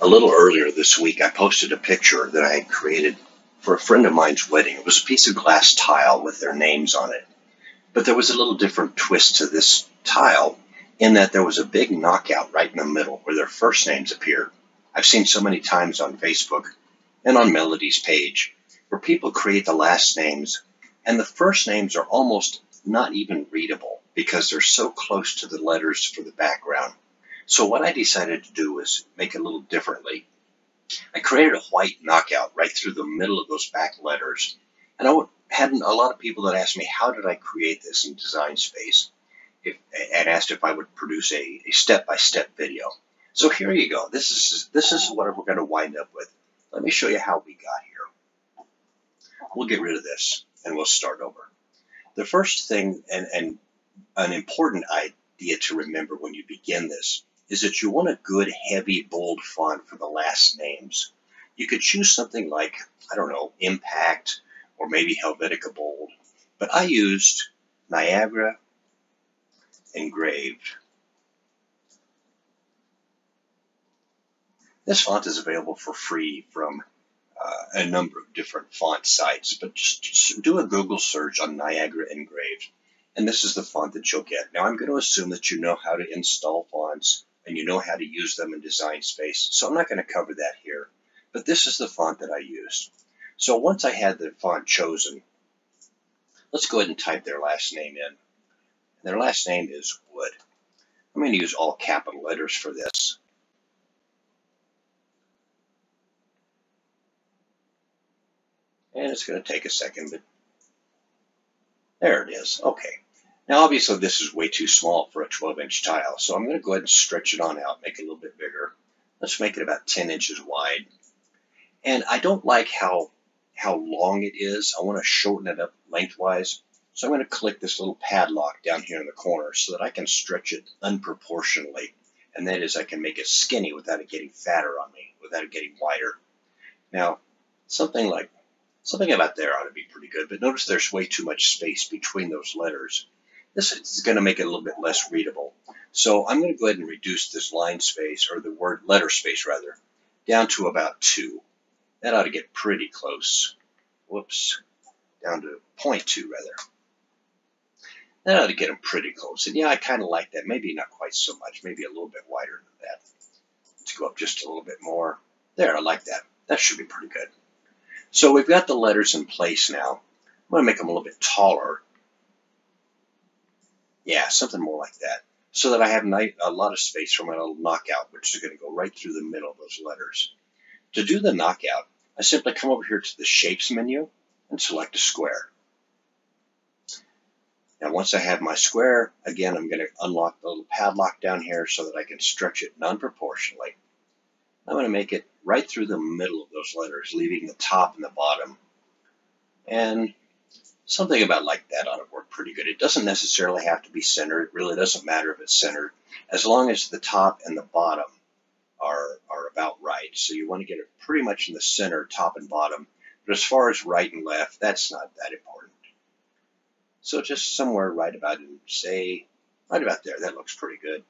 A little earlier this week, I posted a picture that I had created for a friend of mine's wedding. It was a piece of glass tile with their names on it. But there was a little different twist to this tile in that there was a big knockout right in the middle where their first names appeared. I've seen so many times on Facebook and on Melody's page where people create the last names and the first names are almost not even readable because they're so close to the letters for the background. So what I decided to do was make it a little differently. I created a white knockout right through the middle of those back letters. And I had a lot of people that asked me, how did I create this in Design Space? And asked if I would produce a step-by-step video. So here you go. This is what we're going to wind up with. Let me show you how we got here. We'll get rid of this and we'll start over. The first thing and an important idea to remember when you begin this is that you want a good, heavy, bold font for the last names. You could choose something like, I don't know, Impact or maybe Helvetica Bold. But I used Niagara Engraved. This font is available for free from a number of different font sites, but just do a Google search on Niagara Engraved, and this is the font that you'll get. Now, I'm going to assume that you know how to install fonts and you know how to use them in Design Space, so I'm not going to cover that here, but this is the font that I used. So once I had the font chosen, let's go ahead and type their last name in. Their last name is Wood. I'm going to use all capital letters for this. And it's going to take a second, but there it is. Okay. Now, obviously, this is way too small for a 12-inch tile, so I'm going to go ahead and stretch it on out, make it a little bit bigger. Let's make it about 10 inches wide. And I don't like how long it is. I want to shorten it up lengthwise. So I'm going to click this little padlock down here in the corner so that I can stretch it unproportionally. And that is, I can make it skinny without it getting fatter on me, without it getting wider. Now, something about there ought to be pretty good, but notice there's way too much space between those letters. This is going to make it a little bit less readable. So I'm going to go ahead and reduce this line space, or the word letter space rather, down to about 2. That ought to get pretty close. Whoops, down to 0.2 rather. That ought to get them pretty close. And yeah, I kind of like that. Maybe not quite so much, maybe a little bit wider than that. Let's go up just a little bit more. There, I like that. That should be pretty good. So we've got the letters in place now. I'm going to make them a little bit taller. Yeah, something more like that. So that I have a lot of space for my little knockout, which is going to go right through the middle of those letters. To do the knockout, I simply come over here to the Shapes menu and select a square. Now, once I have my square, again, I'm going to unlock the little padlock down here so that I can stretch it non-proportionally. I'm going to make it right through the middle of those letters, leaving the top and the bottom. And something about like that ought to work pretty good. It doesn't necessarily have to be centered. It really doesn't matter if it's centered, as long as the top and the bottom are about right. So you want to get it pretty much in the center, top and bottom. But as far as right and left, that's not that important. So just somewhere right about, say, right about there. That looks pretty good.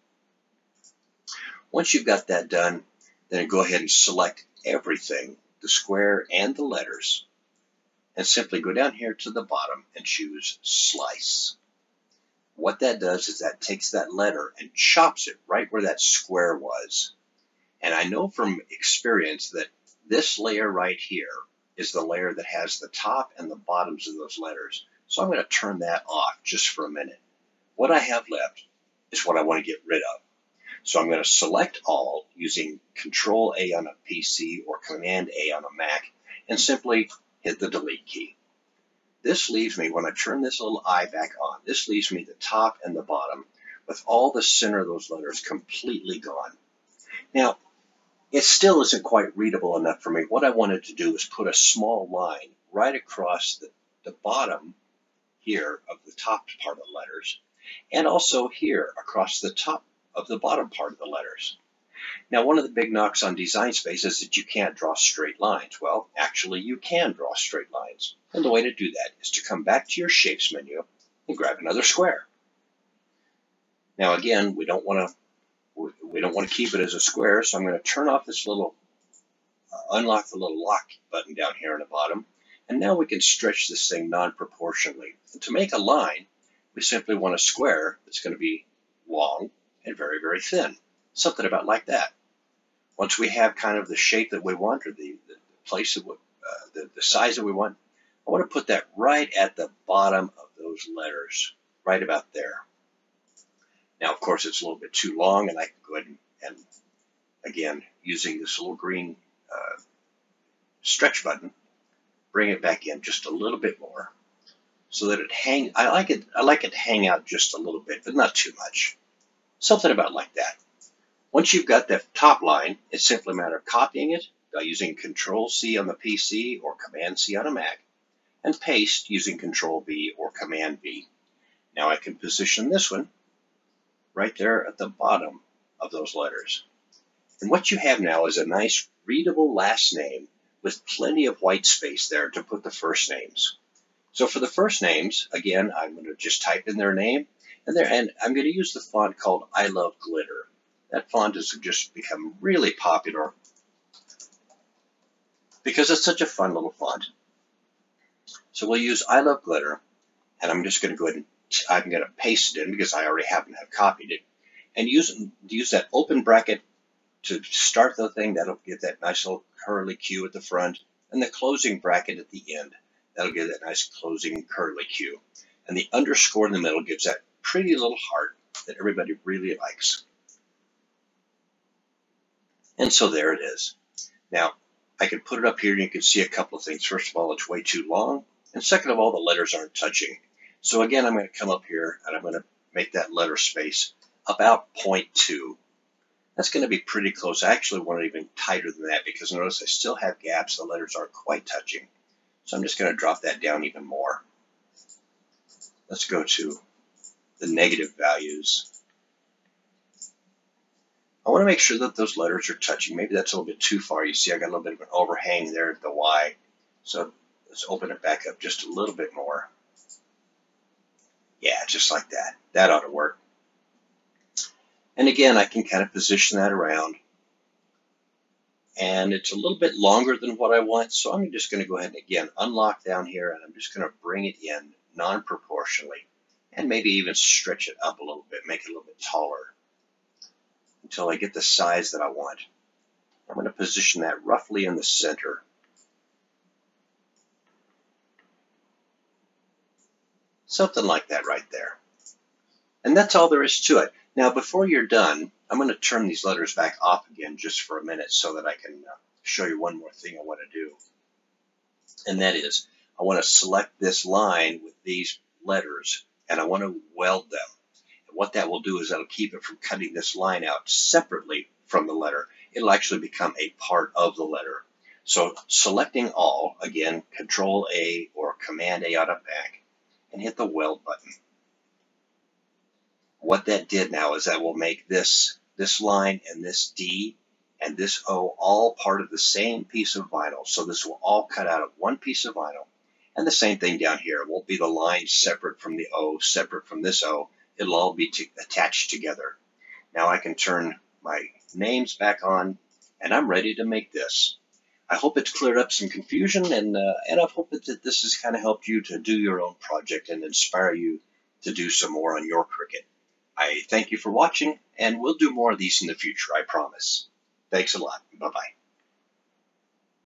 Once you've got that done, then go ahead and select everything, the square and the letters, and simply go down here to the bottom and choose Slice. What that does is that takes that letter and chops it right where that square was. And I know from experience that this layer right here is the layer that has the top and the bottoms of those letters. So I'm going to turn that off just for a minute. What I have left is what I want to get rid of. So I'm going to select all using Control-A on a PC or Command-A on a Mac and simply hit the Delete key. This leaves me, when I turn this little eye back on, this leaves me the top and the bottom with all the center of those letters completely gone. Now, it still isn't quite readable enough for me. What I wanted to do is put a small line right across the bottom here of the top part of the letters, and also here across the top of the bottom part of the letters. Now, one of the big knocks on Design Space is that you can't draw straight lines. Well, actually, you can draw straight lines. And the way to do that is to come back to your Shapes menu and grab another square. Now, again, we don't want to We don't want to keep it as a square, so I'm going to turn off this little, unlock the little lock button down here on the bottom. And now we can stretch this thing non-proportionally. And to make a line, we simply want a square that's going to be long and very, very thin. Something about like that. Once we have kind of the shape that we want, or the place that the size that we want, I want to put that right at the bottom of those letters, right about there. Now, of course, it's a little bit too long, and I can go ahead and again, using this little green stretch button, bring it back in just a little bit more, so that it hangs. I like it to hang out just a little bit, but not too much. Something about like that. Once you've got that top line, it's simply a matter of copying it by using Control-C on the PC or Command-C on a Mac, and paste using Control-V or Command-V. Now I can position this one right there at the bottom of those letters. And what you have now is a nice readable last name with plenty of white space there to put the first names. So for the first names, again, I'm going to just type in their name, and I'm going to use the font called I Love Glitter. That font has just become really popular because it's such a fun little font. So we'll use I Love Glitter, and I'm just going to go ahead and I'm going to paste it in because I already happen to have copied it, and use that open bracket to start the thing. That'll get that nice little curly Q at the front, and the closing bracket at the end. That'll give that nice closing curly Q. And the underscore in the middle gives that pretty little heart that everybody really likes. And so there it is. Now, I can put it up here and you can see a couple of things. First of all, it's way too long. And second of all, the letters aren't touching. So again, I'm going to come up here and I'm going to make that letter space about 0.2. That's going to be pretty close. I actually want it even tighter than that because notice I still have gaps. The letters aren't quite touching. So I'm just going to drop that down even more. Let's go to the negative values. I want to make sure that those letters are touching. Maybe that's a little bit too far. You see I got a little bit of an overhang there at the Y. So let's open it back up just a little bit more. Yeah, just like that. That ought to work. And again, I can kind of position that around. And it's a little bit longer than what I want, so I'm just going to go ahead and again unlock down here, and I'm just going to bring it in non-proportionally, and maybe even stretch it up a little bit, make it a little bit taller, until I get the size that I want. I'm going to position that roughly in the center. Something like that right there. And that's all there is to it. Now, before you're done, I'm going to turn these letters back off again just for a minute so that I can show you one more thing I want to do. And that is, I want to select this line with these letters, and I want to weld them. And what that will do is that'll keep it from cutting this line out separately from the letter. It'll actually become a part of the letter. So selecting all, again, Control-A or Command-A on a Mac, and hit the weld button. What that did now is that will make this line and this D and this O all part of the same piece of vinyl. So this will all cut out of one piece of vinyl. And the same thing down here. It won't be the line separate from the O, separate from this O. It'll all be attached together. Now I can turn my names back on, and I'm ready to make this. I hope it's cleared up some confusion, and I hope that this has kind of helped you to do your own project and inspire you to do some more on your Cricut. I thank you for watching, and we'll do more of these in the future, I promise. Thanks a lot. Bye-bye.